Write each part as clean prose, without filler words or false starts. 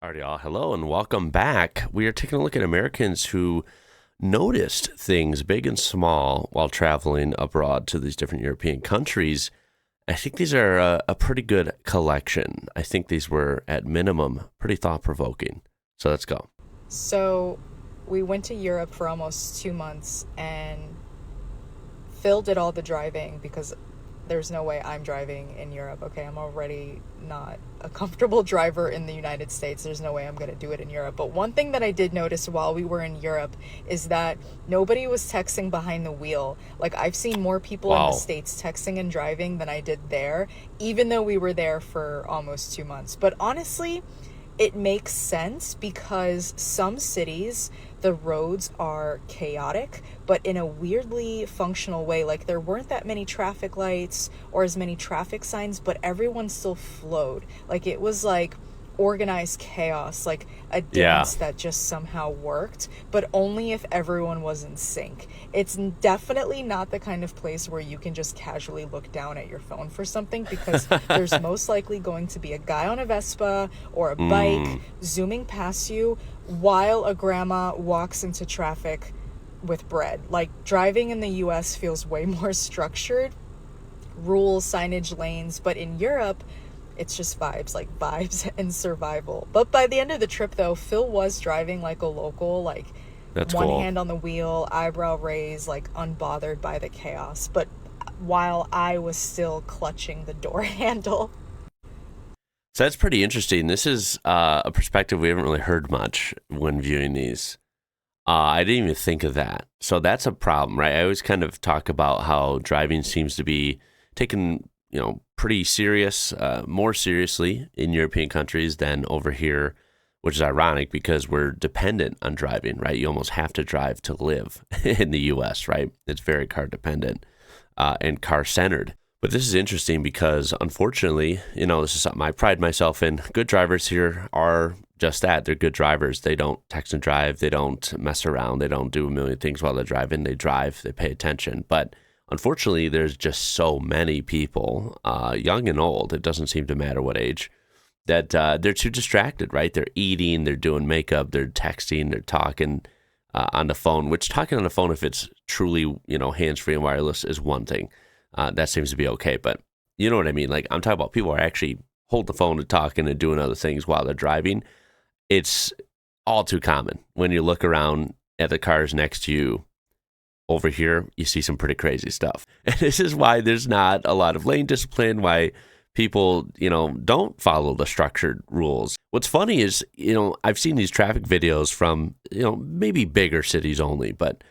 Alrighty, all. Hello and welcome back. We are taking a look at Americans who noticed things big and small while traveling abroad to these different European countries. I think these are a pretty good collection. I think these were, at minimum, pretty thought-provoking. So let's go. So we went to Europe for almost 2 months, and Phil did all the driving because there's no way I'm driving in Europe. Okay, I'm already not a comfortable driver in the United States. There's no way I'm going to do it in Europe. But one thing that I did notice while we were in Europe is that nobody was texting behind the wheel. Like, I've seen more people in the States texting and driving than I did there, even though we were there for almost 2 months. But honestly, it makes sense because some cities, the roads are chaotic, but in a weirdly functional way. Like, there weren't that many traffic lights or as many traffic signs, but everyone still flowed. Like, it was like organized chaos, like a dance that just somehow worked, but only if everyone was in sync. It's definitely not the kind of place where you can just casually look down at your phone for something, because there's most likely going to be a guy on a Vespa or a bike zooming past you while a grandma walks into traffic with bread. Like, driving in the US feels way more structured, rules, signage, lanes, but in Europe, it's just vibes, like vibes and survival. But by the end of the trip, though, Phil was driving like a local, like That's one cool. hand on the wheel, eyebrow raised, like unbothered by the chaos. But while I was still clutching the door handle. So that's pretty interesting. This is a perspective we haven't really heard much when viewing these. I didn't even think of that. So that's a problem, right? I always kind of talk about how driving seems to be taken, pretty serious, more seriously in European countries than over here, which is ironic because we're dependent on driving, right? You almost have to drive to live in the US, right? It's very car dependent and car centered. But this is interesting because, unfortunately, this is something I pride myself in. Good drivers here are just that. They're good drivers. They don't text and drive. They don't mess around. They don't do a million things while they're driving. They drive. They pay attention. But unfortunately, there's just so many people, young and old, it doesn't seem to matter what age, that they're too distracted, right? They're eating, they're doing makeup, they're texting, they're talking on the phone, which talking on the phone, if it's truly, hands-free and wireless, is one thing. That seems to be okay. But you know what I mean? Like, I'm talking about people who are actually holding the phone and talking and doing other things while they're driving. It's all too common. When you look around at the cars next to you, over here, you see some pretty crazy stuff. And this is why there's not a lot of lane discipline, why people, don't follow the structured rules. What's funny is, I've seen these traffic videos from, maybe bigger cities only, but,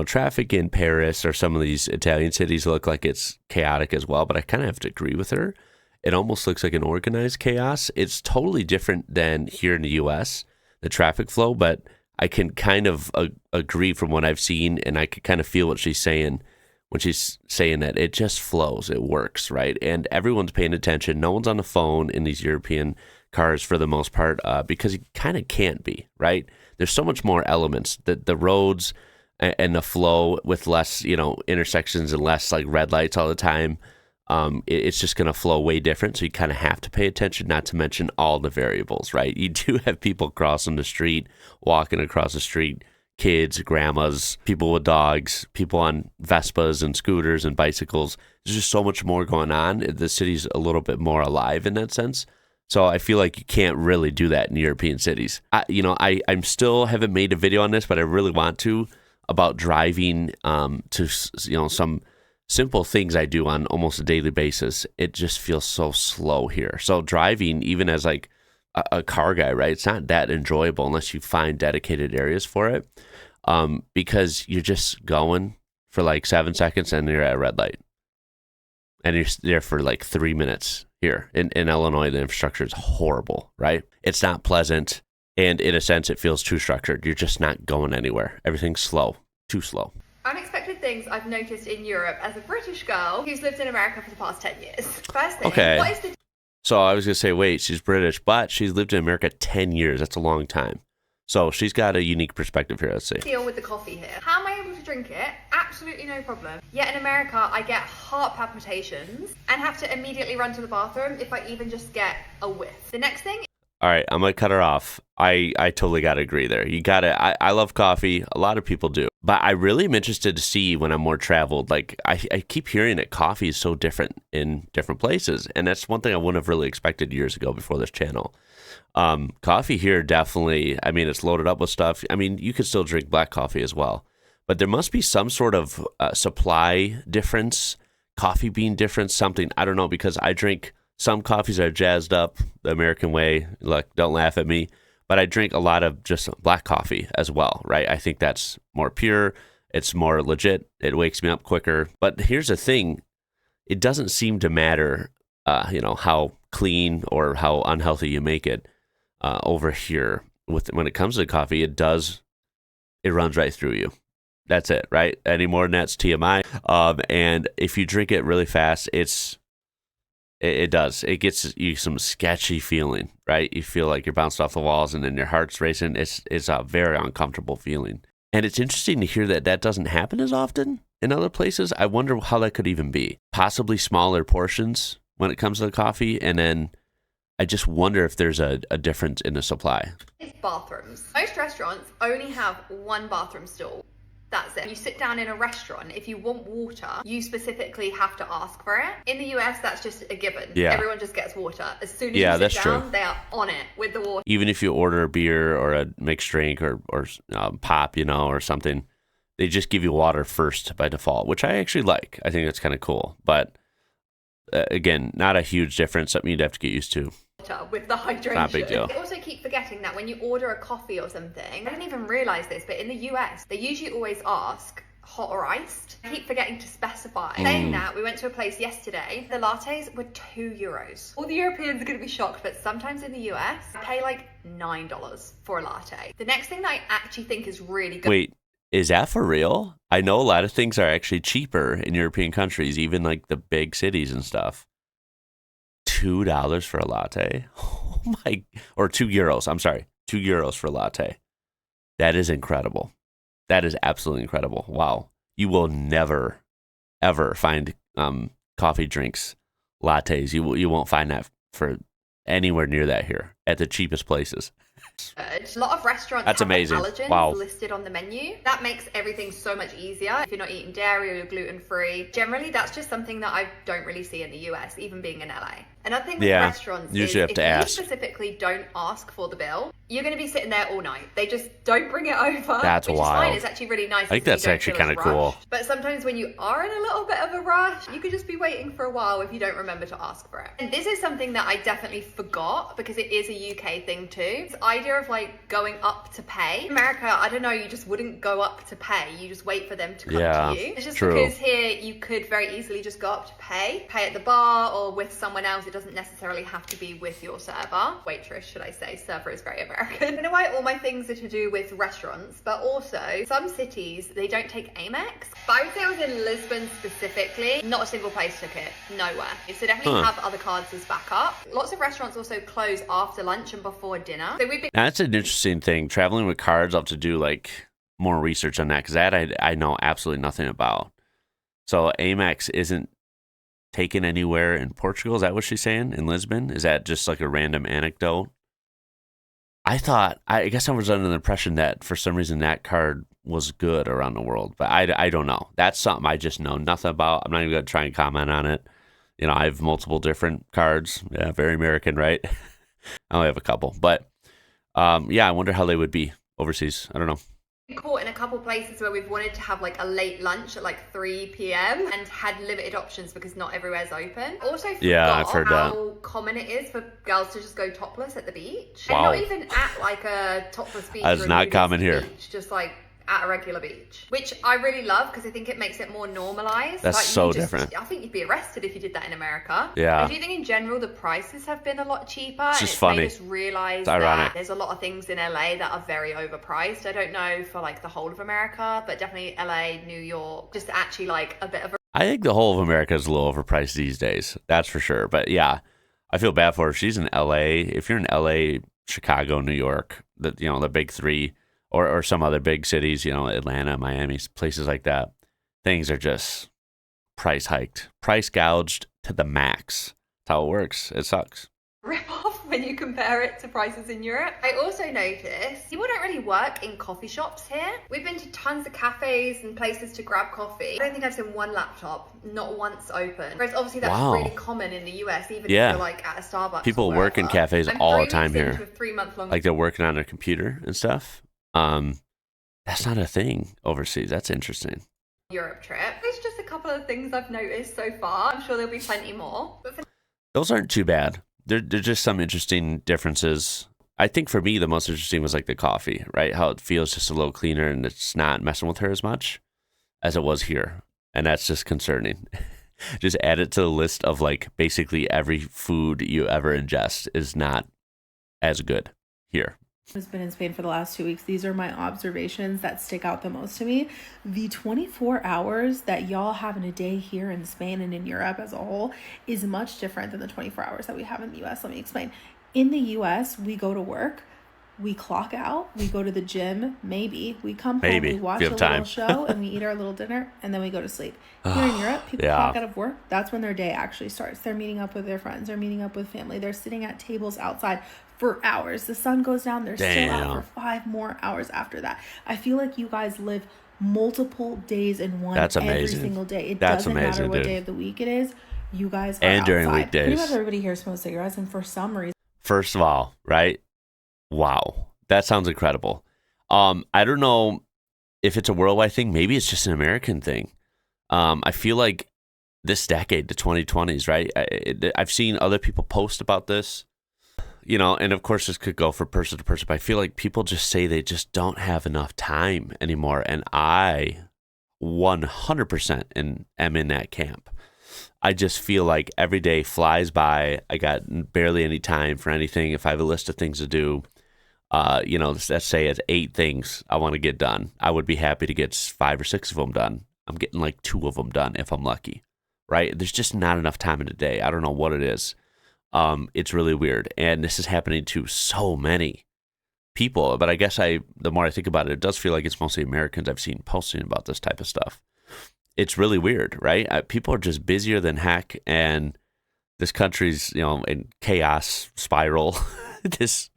traffic in Paris or some of these Italian cities look like it's chaotic as well. But I kind of have to agree with her. It almost looks like an organized chaos. It's totally different than here in the US, the traffic flow, but I can kind of agree from what I've seen, and I can kind of feel what she's saying when she's saying that it just flows, it works, right? And everyone's paying attention. No one's on the phone in these European cars for the most part, because you kind of can't be, right? There's so much more elements. The roads and the flow with less, intersections and less like red lights all the time. It's just going to flow way different. So you kind of have to pay attention, not to mention all the variables, right? You do have people crossing the street, walking across the street, kids, grandmas, people with dogs, people on Vespas and scooters and bicycles. There's just so much more going on. The city's a little bit more alive in that sense. So I feel like you can't really do that in European cities. I'm still haven't made a video on this, but I really want to, about driving to, some simple things I do on almost a daily basis. It just feels so slow here. So driving, even as like a car guy, right? It's not that enjoyable unless you find dedicated areas for it, because you're just going for like 7 seconds and you're at a red light. And you're there for like 3 minutes here. In Illinois, the infrastructure is horrible, right? It's not pleasant. And in a sense, it feels too structured. You're just not going anywhere. Everything's slow, too slow. Unexpected things I've noticed in Europe as a British girl who's lived in America for the past 10 years. First thing, what is the So I was going to say, wait, she's British, but she's lived in America 10 years. That's a long time. So she's got a unique perspective here, let's see. Deal with the coffee here. How am I able to drink it? Absolutely no problem. Yet in America, I get heart palpitations and have to immediately run to the bathroom if I even just get a whiff. The next thing. All right, I'm gonna cut her off. I totally gotta agree there. You gotta. I love coffee. A lot of people do, but I really am interested to see when I'm more traveled. Like I keep hearing that coffee is so different in different places, and that's one thing I wouldn't have really expected years ago before this channel. Coffee here definitely. I mean, it's loaded up with stuff. I mean, you could still drink black coffee as well, but there must be some sort of supply difference, coffee bean difference, something. I don't know, because I drink. Some coffees are jazzed up the American way. Like, don't laugh at me. But I drink a lot of just black coffee as well, right? I think that's more pure. It's more legit. It wakes me up quicker. But here's the thing. It doesn't seem to matter, how clean or how unhealthy you make it over here. When it comes to coffee, it runs right through you. That's it, right? Any more than that's TMI. And if you drink it really fast, it does. It gets you some sketchy feeling, right? You feel like you're bounced off the walls and then your heart's racing. It's a very uncomfortable feeling. And it's interesting to hear that doesn't happen as often in other places. I wonder how that could even be. Possibly smaller portions when it comes to the coffee. And then I just wonder if there's a difference in the supply. It's bathrooms. Most restaurants only have one bathroom stall. That's it. You sit down in a restaurant, if you want water, you specifically have to ask for it. In the US, that's just a given. Yeah. Everyone just gets water. As soon as you sit down, they are on it with the water. Even if you order a beer or a mixed drink or pop, or something, they just give you water first by default, which I actually like. I think that's kind of cool. But again, not a huge difference, something you'd have to get used to. With the hydration. Not a big deal. I also keep forgetting that when you order a coffee or something, I didn't even realize this, but in the US, they usually always ask hot or iced. I keep forgetting to specify. Saying that, we went to a place yesterday, the lattes were €2. All the Europeans are going to be shocked, but sometimes in the US, I pay like $9 for a latte. The next thing that I actually think is really good. Wait, is that for real? I know a lot of things are actually cheaper in European countries, even like the big cities and stuff. $2 for a latte? Oh my, or €2. I'm sorry, €2 for a latte. That is incredible. That is absolutely incredible. Wow. You will never, ever find coffee drinks, lattes. You won't find that for anywhere near that here at the cheapest places. A lot of restaurants That's have amazing. allergens listed on the menu. That makes everything so much easier if you're not eating dairy or you're gluten-free. Generally, that's just something that I don't really see in the US, even being in LA. Another thing with restaurants is have to ask. You specifically don't ask for the bill, you're going to be sitting there all night. They just don't bring it over. That's which wild. Is fine. It's actually really nice. I think that's actually kind of cool. But sometimes when you are in a little bit of a rush, you could just be waiting for a while if you don't remember to ask for it. And this is something that I definitely forgot because it is a UK thing too. This idea of like going up to pay. In America, I don't know, you just wouldn't go up to pay. You just wait for them to come to you. It's just because here you could very easily just go up to pay at the bar or with someone else. It doesn't necessarily have to be with your server. Waitress, should I say. Server is very American. I don't know why all my things are to do with restaurants, but also some cities, they don't take Amex. But I would say I was in Lisbon specifically. Not a single place took it. Nowhere. So definitely have other cards as backup. Lots of restaurants also close after lunch and before dinner. So we've been... That's an interesting thing. Traveling with cards, I'll have to do like more research on that because that I know absolutely nothing about. So Amex isn't taken anywhere in Portugal? Is that what she's saying? In Lisbon? Is that just like a random anecdote? I guess I was under the impression that for some reason that card was good around the world, but I don't know. That's something I just know nothing about. I'm not even going to try and comment on it. I have multiple different cards. Yeah, very American, right? I only have a couple, but I wonder how they would be overseas. I don't know. Caught in a couple places where we've wanted to have like a late lunch at like 3 p.m. and had limited options because not everywhere's open. Also forgot I've heard how common it is for girls to just go topless at the beach. Wow. And not even at like a topless beach. That's not common here. Beach, just like at a regular beach, which I really love because I think it makes it more normalized. That's so different. I think you'd be arrested if you did that in America. Yeah. I do think in general the prices have been a lot cheaper. It's just funny. Made us realize that there's a lot of things in LA that are very overpriced. I don't know for like the whole of America, but definitely LA, New York, just actually like a bit of a... I think the whole of America is a little overpriced these days. That's for sure. But yeah, I feel bad for her. She's in LA. If you're in LA, Chicago, New York, the big three, or some other big cities, Atlanta, Miami, places like that, things are just price hiked, price gouged to the max. That's how it works. It sucks. Rip off when you can compare it to prices in Europe. I also noticed people don't really work in coffee shops here. We've been to tons of cafes and places to grab coffee. I don't think I've seen one laptop, not once open. Whereas obviously that's really common in the US, even if you're like at a Starbucks. People work in cafes all the time here. 3-month-long like they're working on their computer and stuff. That's not a thing overseas. That's interesting. Europe trip. There's just a couple of things I've noticed so far. I'm sure there'll be plenty more. But those aren't too bad. They're just some interesting differences. I think for me, the most interesting was like the coffee, right? How it feels just a little cleaner and it's not messing with her as much as it was here. And that's just concerning. Just add it to the list of like basically every food you ever ingest is not as good here. Has been in Spain for the last 2 weeks. These are my observations that stick out the most to me. The 24 hours that y'all have in a day here in Spain and in Europe as a whole is much different than the 24 hours that we have in the US. Let me explain. In the US, we go to work, we clock out, we go to the gym, maybe we come home, we watch a little show and we eat our little dinner and then we go to sleep. Here in Europe, people clock out of work. That's when their day actually starts. They're meeting up with their friends, they're meeting up with family, they're sitting at tables outside for hours. The sun goes down, they're still out for 5 more hours after that. I feel like you guys live multiple days in one every single day. It doesn't matter what day of the week it is. You guys are and outside. During weekdays. Pretty much everybody here smokes cigarettes, and for some reason. First of all, right? Wow, that sounds incredible. I don't know if it's a worldwide thing. Maybe it's just an American thing. I feel like this decade, the 2020s, right? I've seen other people post about this. You know, and of course this could go from person to person, but I feel like people just say they just don't have enough time anymore. And I 100% am in that camp. I just feel like every day flies by. I got barely any time for anything. If I have a list of things to do, you know, let's say it's 8 things I want to get done. I would be happy to get 5 or 6 of them done. I'm getting like 2 of them done if I'm lucky, right? There's just not enough time in a day. I don't know what it is. It's really weird. And this is happening to so many people. But I guess the more I think about it, it does feel like it's mostly Americans I've seen posting about this type of stuff. It's really weird, right? People are just busier than heck. And this country's, you know, in chaos spiral. This,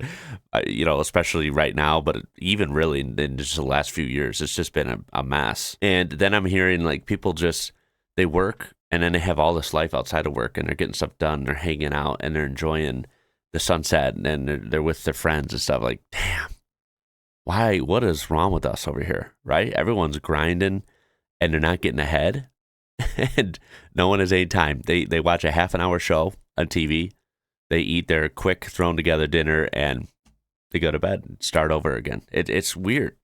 you know, especially right now, but even really in just the last few years, it's just been a mess. And then I'm hearing like people just, they work and then they have all this life outside of work and they're getting stuff done. They're hanging out and they're enjoying the sunset and they're with their friends and stuff. Like, damn, why? What is wrong with us over here, right? Everyone's grinding and they're not getting ahead and no one has any time. They watch a half an hour show on TV. They eat their quick thrown together dinner and they go to bed and start over again. It's weird.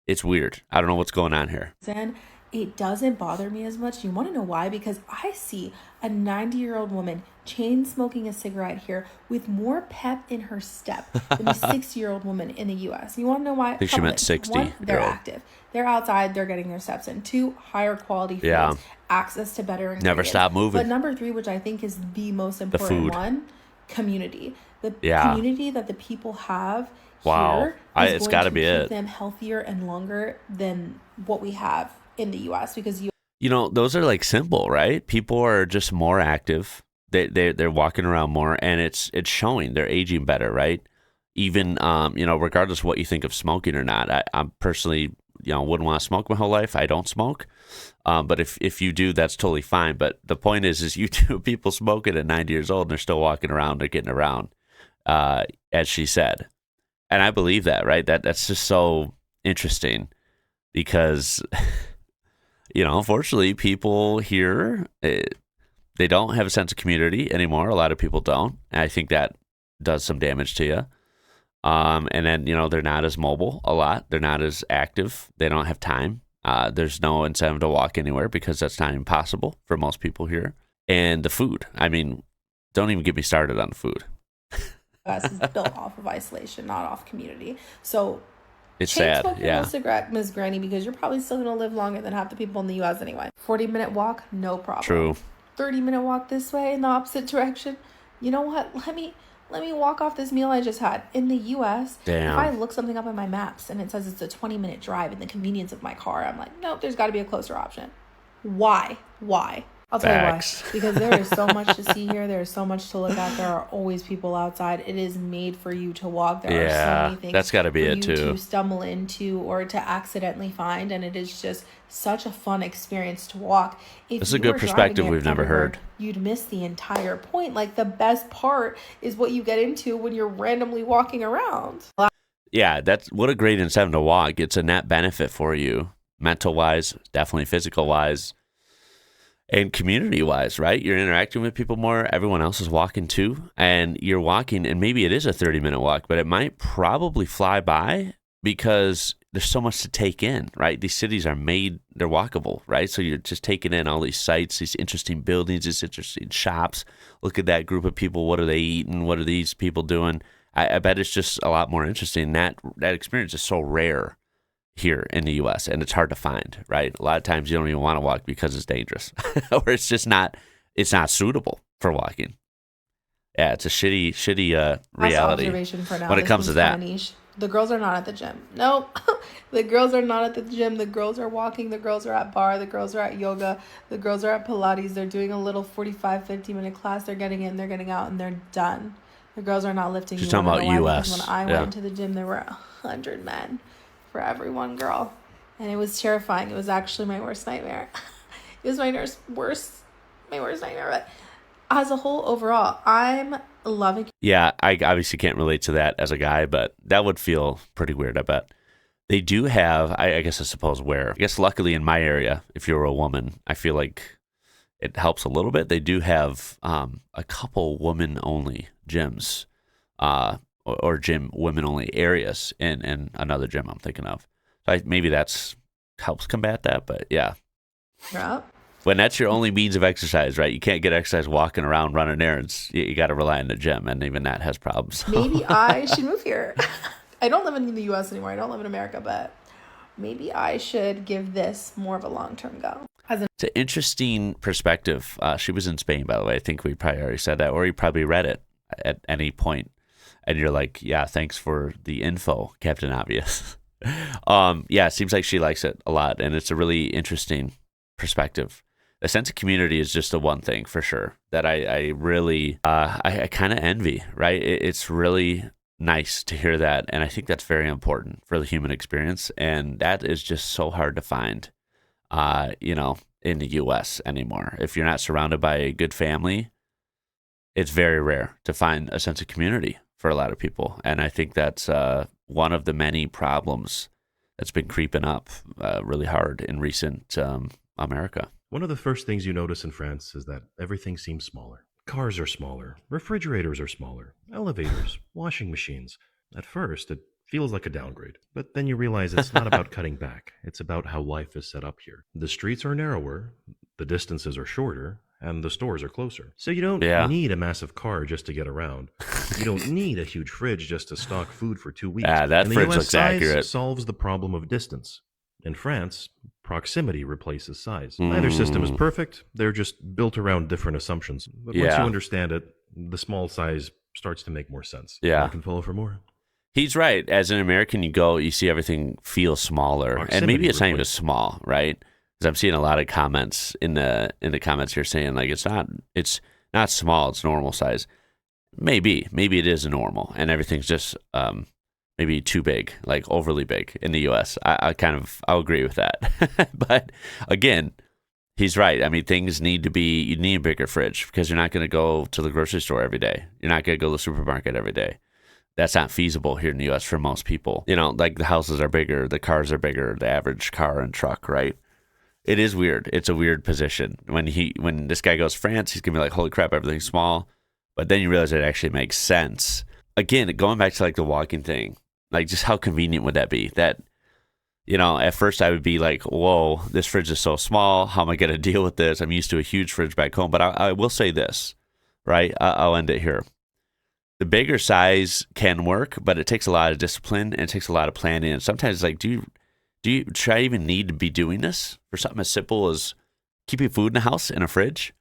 It's weird. I don't know what's going on here. Then it doesn't bother me as much. You want to know why? Because I see a 90-year-old woman chain smoking a cigarette here with more pep in her step than a 60-year-old woman in the US. You want to know why? I think she meant 60. 1, they're active. They're outside. They're getting their steps in. 2, higher quality foods. Access to better ingredients. Never stop moving. But number 3, which I think is the most important one, community. The community that the people have here is it's going gotta to be keep it. them healthier and longer than what we have in the US, because you know, those are like simple, right? People are just more active. They're walking around more, and it's showing. They're aging better, right? Even you know, regardless of what you think of smoking or not. I'm personally, you know, wouldn't want to smoke my whole life. I don't smoke, but if you do, that's totally fine. But the point is you do people smoking at 90 years old and they're still walking around, they're getting around, as she said, and I believe that, right? That's just so interesting because. You know, unfortunately, people here, they don't have a sense of community anymore. A lot of people don't. And I think that does some damage to you. And then, you know, they're not as mobile a lot. They're not as active. They don't have time. There's no incentive to walk anywhere because that's not even possible for most people here. And the food. I mean, don't even get me started on the food. US is built off of isolation, not off community. So it's sad. Smoke your cigarette, Ms. Granny, because you're probably still going to live longer than half the people in the U.S. anyway. 40-minute walk, no problem. True. 30-minute walk this way in the opposite direction. You know what? Let me walk off this meal I just had. In the U.S., if I look something up on my maps and it says it's a 20-minute drive in the convenience of my car, I'm like, nope, there's got to be a closer option. Why? I'll tell you why. Facts. Because there is so much to see here. There is so much to look at. There are always people outside. It is made for you to walk. There are so many things that's got to be for it you too. to stumble into or to accidentally find. And it is just such a fun experience to walk. If This is a you good were perspective driving it we've never everywhere, heard. You'd miss the entire point. Like, the best part is what you get into when you're randomly walking around. Yeah, that's what a great incentive to walk. It's a net benefit for you, mental wise, definitely physical wise, and community wise, right? You're interacting with people more. Everyone else is walking too. And you're walking, and maybe it is a 30-minute walk, but it might probably fly by because there's so much to take in, right? These cities are made, they're walkable, right? So you're just taking in all these sights, these interesting buildings, these interesting shops. Look at that group of people. What are they eating? What are these people doing? I bet it's just a lot more interesting. That experience is so rare here in the U.S. and it's hard to find, right? A lot of times you don't even want to walk because it's dangerous or it's just not suitable for walking. Yeah, it's a shitty reality Observation for now. when it This comes to one's that. kinda niche. The girls are not at the gym. Nope. The girls are not at the gym. The girls are walking. The girls are at bar. The girls are at yoga. The girls are at Pilates. They're doing a little 45, 50-minute class. They're getting in, they're getting out, and they're done. The girls are not lifting. She's You wanna talking know about why? US, Because when I yeah. went to the gym, there were 100 men for every one girl. And it was terrifying. It was actually my worst nightmare. It was my worst nightmare. But as a whole, overall, I'm loving. Yeah, I obviously can't relate to that as a guy, but that would feel pretty weird, I bet. They do have, I guess I suppose where, I guess luckily in my area, if you're a woman, I feel like it helps a little bit. They do have a couple women-only gyms or gym women-only areas in another gym I'm thinking of. So maybe that's helps combat that, but yeah. Yeah. When that's your only means of exercise, right? You can't get exercise walking around, running errands. You got to rely on the gym, and even that has problems. Maybe I should move here. I don't live in the U.S. anymore. I don't live in America, but maybe I should give this more of a long-term go. It's an interesting perspective. She was in Spain, by the way. I think we probably already said that, or you probably read it at any point, and you're like, yeah, thanks for the info, Captain Obvious. Yeah, it seems like she likes it a lot, and it's a really interesting perspective. The sense of community is just the one thing for sure that I really, I kind of envy, right? It's really nice to hear that, and I think that's very important for the human experience, and that is just so hard to find, in the U.S. anymore. If you're not surrounded by a good family, it's very rare to find a sense of community for a lot of people, and I think that's one of the many problems that's been creeping up really hard in recent America. One of the first things you notice in France is that everything seems smaller. Cars are smaller, refrigerators are smaller, elevators, washing machines. At first, it feels like a downgrade, but then you realize it's not about cutting back. It's about how life is set up here. The streets are narrower, the distances are shorter, and the stores are closer. So you don't need a massive car just to get around. You don't need a huge fridge just to stock food for 2 weeks. That And the fridge US looks size accurate. solves the problem of distance. In France, proximity replaces size. Neither system is perfect. They're just built around different assumptions. But once you understand it, the small size starts to make more sense. Yeah. I can follow for more. He's right. As an American, you see everything feel smaller, and maybe it's not even small, right? Because I'm seeing a lot of comments in the comments here saying like it's not small, it's normal size. Maybe it is normal, and everything's just maybe too big, like overly big in the U.S. I'll agree with that. But again, he's right. I mean, things need to be, you need a bigger fridge because you're not going to go to the grocery store every day. You're not going to go to the supermarket every day. That's not feasible here in the U.S. for most people. Like the houses are bigger, the cars are bigger, the average car and truck, right? It is weird. It's a weird position. When this guy goes France, he's going to be like, holy crap, everything's small. But then you realize it actually makes sense. Again, going back to like the walking thing, like just how convenient would that be? That, at first I would be like, whoa, this fridge is so small. How am I going to deal with this? I'm used to a huge fridge back home. But I will say this, right? I'll end it here. The bigger size can work, but it takes a lot of discipline and it takes a lot of planning. And sometimes it's like, should I even need to be doing this for something as simple as keeping food in the house in a fridge?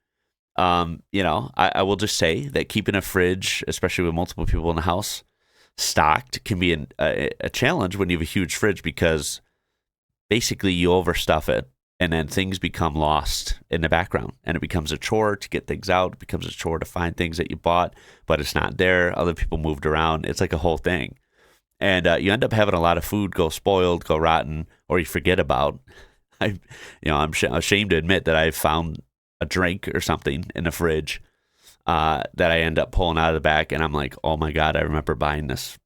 I will just say that keeping a fridge, especially with multiple people in the house, stocked can be a challenge when you have a huge fridge because basically you overstuff it And then things become lost in the background, and it becomes a chore to get things out. It becomes a chore to find things that you bought, but it's not there. Other people moved around. It's like a whole thing. And you end up having a lot of food go spoiled, go rotten, or you forget about. I'm ashamed to admit that I found a drink or something in the fridge that I end up pulling out of the back, and I'm like, oh my God, I remember buying this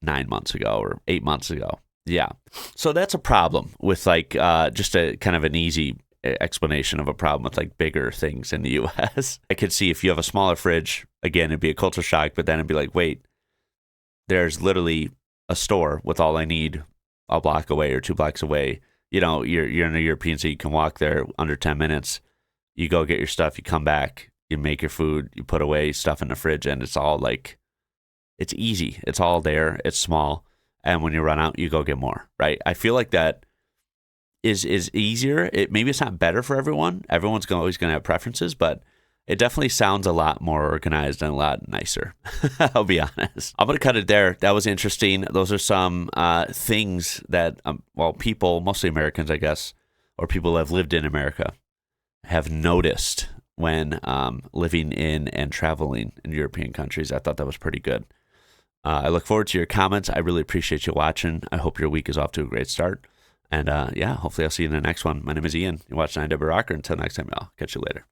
9 months ago or 8 months ago. Yeah. So that's a problem with like just a kind of an easy explanation of a problem with like bigger things in the US. I could see if you have a smaller fridge, again, it'd be a culture shock, but then it'd be like, wait, there's literally a store with all I need a block away or 2 blocks away. You know, you're in a European, so you can walk there under 10 minutes. You go get your stuff, you come back, you make your food, you put away stuff in the fridge, and it's all like, it's easy. It's all there. It's small. And when you run out, you go get more, right? I feel like that is easier. Maybe it's not better for everyone. Everyone's always going to have preferences, but it definitely sounds a lot more organized and a lot nicer. I'll be honest. I'm going to cut it there. That was interesting. Those are some things that, people, mostly Americans, I guess, or people who have lived in America, have noticed when living in and traveling in European countries. I thought that was pretty good. I look forward to your comments. I really appreciate you watching. I hope your week is off to a great start. And hopefully I'll see you in the next one. My name is Ian. You're watching IWrocker. Until next time, y'all. Catch you later.